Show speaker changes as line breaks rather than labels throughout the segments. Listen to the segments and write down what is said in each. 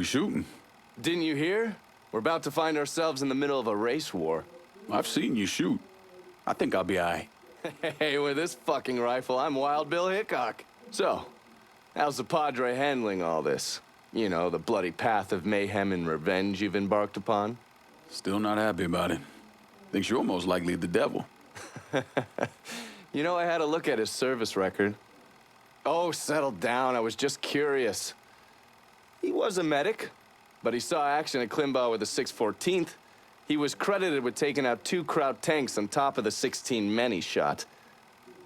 we shooting?
Didn't you hear? We're about to find ourselves in the middle of a race war.
I've seen you shoot. I think I'll be all right.
Hey, with this fucking rifle, I'm Wild Bill Hickok. So, how's the Padre handling all this? You know, the bloody path of mayhem and revenge you've embarked upon?
Still not happy about it. Thinks you're most likely the devil.
You know, I had a look at his service record. Oh, settle down. I was just curious. He was a medic, but he saw action at Klimbaugh with the 614th. He was credited with taking out 2 Kraut tanks on top of the 16 men he shot.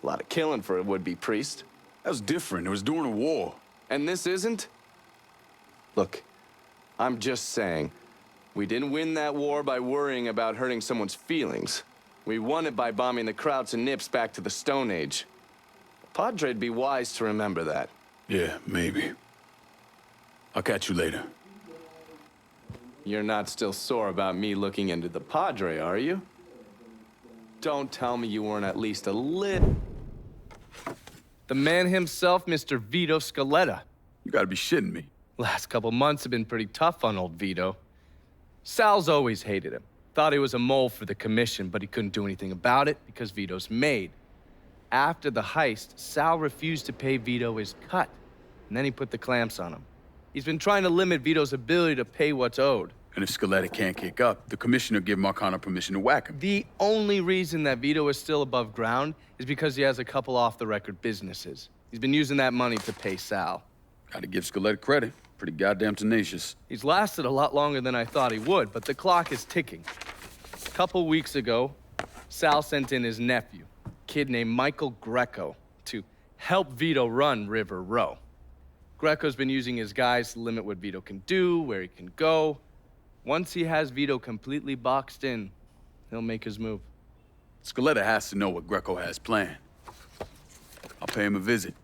A lot of killing for a would-be priest.
That was different. It was during a war.
And this isn't? Look, I'm just saying, we didn't win that war by worrying about hurting someone's feelings. We won it by bombing the Krauts and Nips back to the Stone Age. Padre'd be wise to remember that.
Yeah, maybe. I'll catch you later.
You're not still sore about me looking into the Padre, are you? Don't tell me you weren't at least a little... The man himself, Mr. Vito Scaletta.
You gotta be shitting me.
Last couple months have been pretty tough on old Vito. Sal's always hated him. Thought he was a mole for the commission, but he couldn't do anything about it because Vito's made. After the heist, Sal refused to pay Vito his cut, and then he put the clamps on him. He's been trying to limit Vito's ability to pay what's owed.
And if Scaletta can't kick up, the commissioner give Marcano permission to whack him.
The only reason that Vito is still above ground is because he has a couple off-the-record businesses. He's been using that money to pay Sal.
Gotta give Scaletta credit. Pretty goddamn tenacious.
He's lasted a lot longer than I thought he would, but the clock is ticking. A couple weeks ago, Sal sent in his nephew, a kid named Michael Greco, to help Vito run River Row. Greco's been using his guys to limit what Vito can do, where he can go. Once he has Vito completely boxed in, he'll make his move.
Scaletta has to know what Greco has planned. I'll pay him a visit.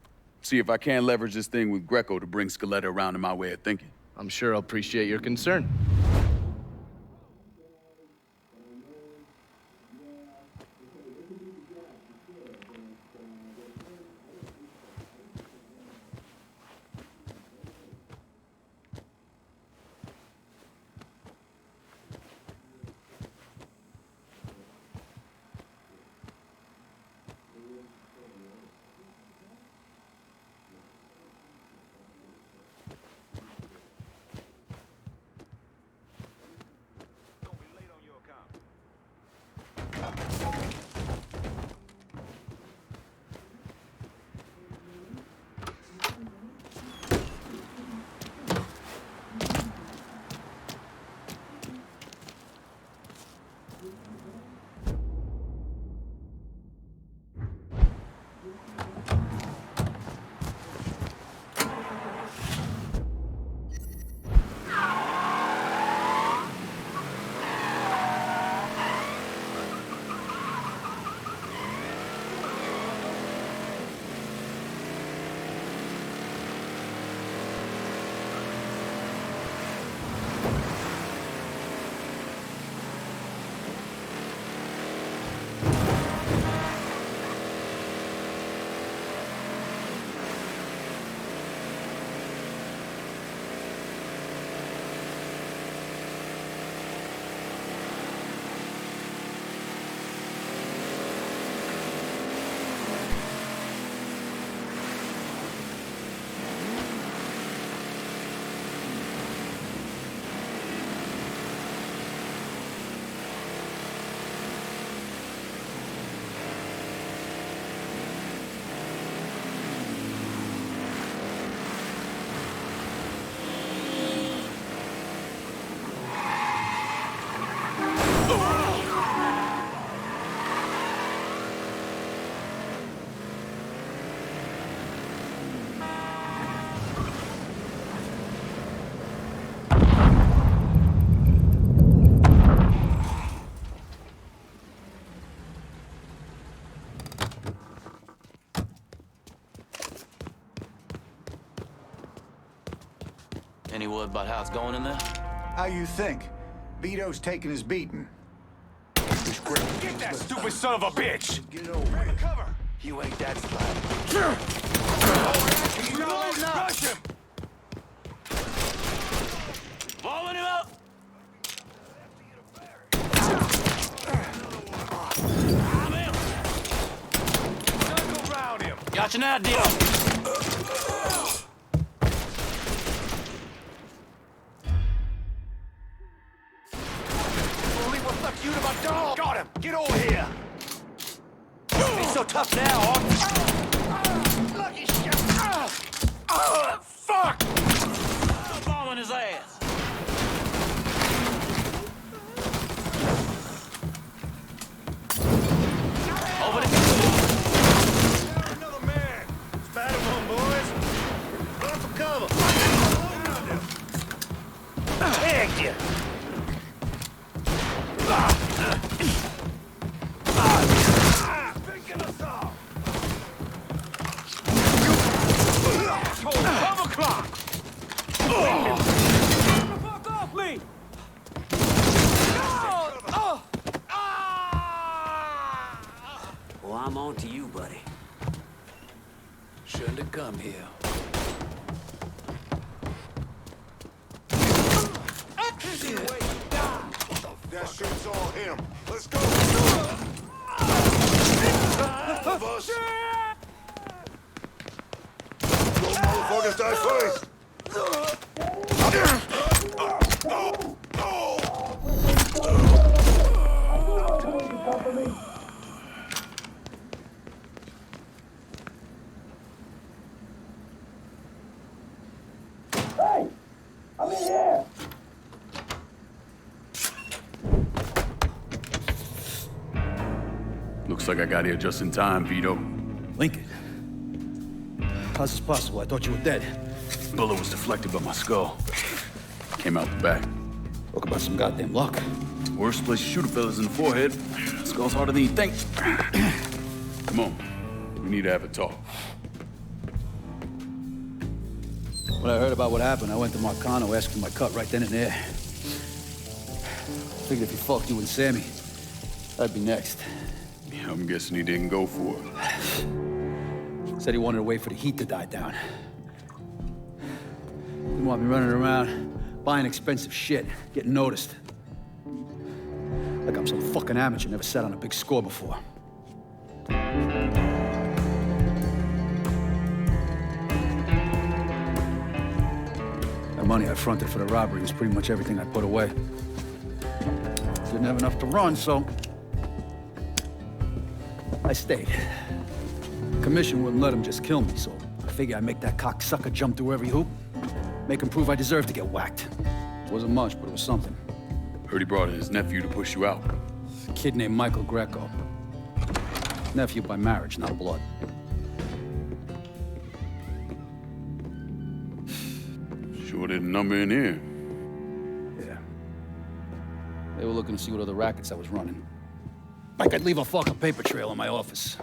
See if I can't leverage this thing with Greco to bring Scaletta around to my way of thinking.
I'm sure he'll appreciate your concern.
Any word about how it's going in there?
How you think? Vito's taking his beating.
Get that stupid son of a bitch!
Get over it.
Cover!
You ain't that slimy.
Rush him!
Watching out, deal.
Bully, what fuck you to my dog? Got him! Get over here! He's so tough now, huh? Lucky shit! Fuck!
Bombing his ass. Over the...
Another man! Spat him on, boys! Run for cover! Tagged you! Picking us off! Cover clock! Fuck off me!
Well, I'm on to you, buddy.
Shouldn't have come here.
That shit's all him. Let's go! Of us. Those motherfuckers die first!
Looks like I got here just in time, Vito.
Lincoln. How's this possible? I thought you were dead.
Bullet was deflected by my skull. Came out the back.
Talk about some goddamn luck.
Worst place to shoot a fella's in the forehead. Skull's harder than you think. Come on. We need to have a talk.
When I heard about what happened, I went to Marcano, asked for my cut right then and there. Figured if he fucked you and Sammy, I'd be next.
Yeah, I'm guessing he didn't go for it.
Said he wanted to wait for the heat to die down. Didn't want me running around, buying expensive shit, getting noticed. Like I'm some fucking amateur, never sat on a big score before. The money I fronted for the robbery was pretty much everything I put away. Didn't have enough to run, so I stayed. Commission wouldn't let him just kill me, so I figured I'd make that cocksucker jump through every hoop. Make him prove I deserve to get whacked. Wasn't much, but it was something.
Heard he brought in his nephew to push you out.
A kid named Michael Greco. Nephew by marriage, not blood.
Sure didn't number in here.
Yeah. They were looking to see what other rackets I was running. I could leave a fucking paper trail in my office.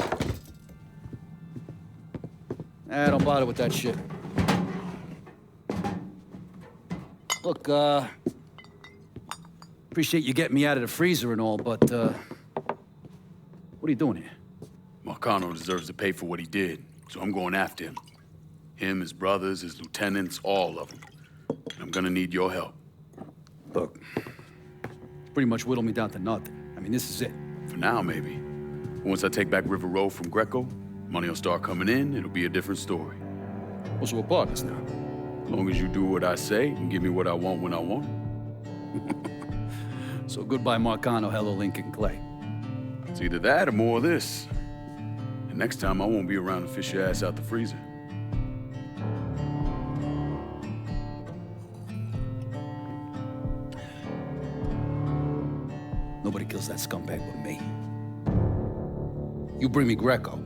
Don't bother with that shit. Look, appreciate you getting me out of the freezer and all, but, what are you doing here?
Marcano deserves to pay for what he did, so I'm going after him. Him, his brothers, his lieutenants, all of them. And I'm gonna need your help.
Look, pretty much whittled me down to nothing. I mean, this is it.
For now, maybe. Once I take back River Road from Greco, money will start coming in, it'll be a different story.
Well, so we're partners now.
As long as you do what I say and give me what I want when I want it.
So goodbye, Marcano, hello, Lincoln Clay.
It's either that or more of this. And next time, I won't be around to fish your ass out the freezer.
Nobody kills that scumbag but me. You bring me Greco,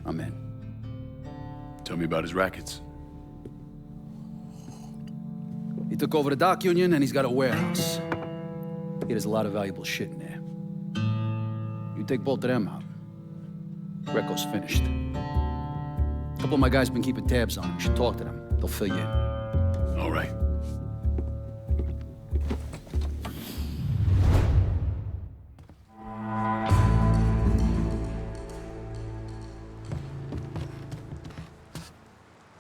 I'm in.
Tell me about his rackets.
He took over the dock union and he's got a warehouse. There's a lot of valuable shit in there. You take both of them out, Greco's finished. A couple of my guys been keeping tabs on him. You should talk to them. They'll fill you in.
All right.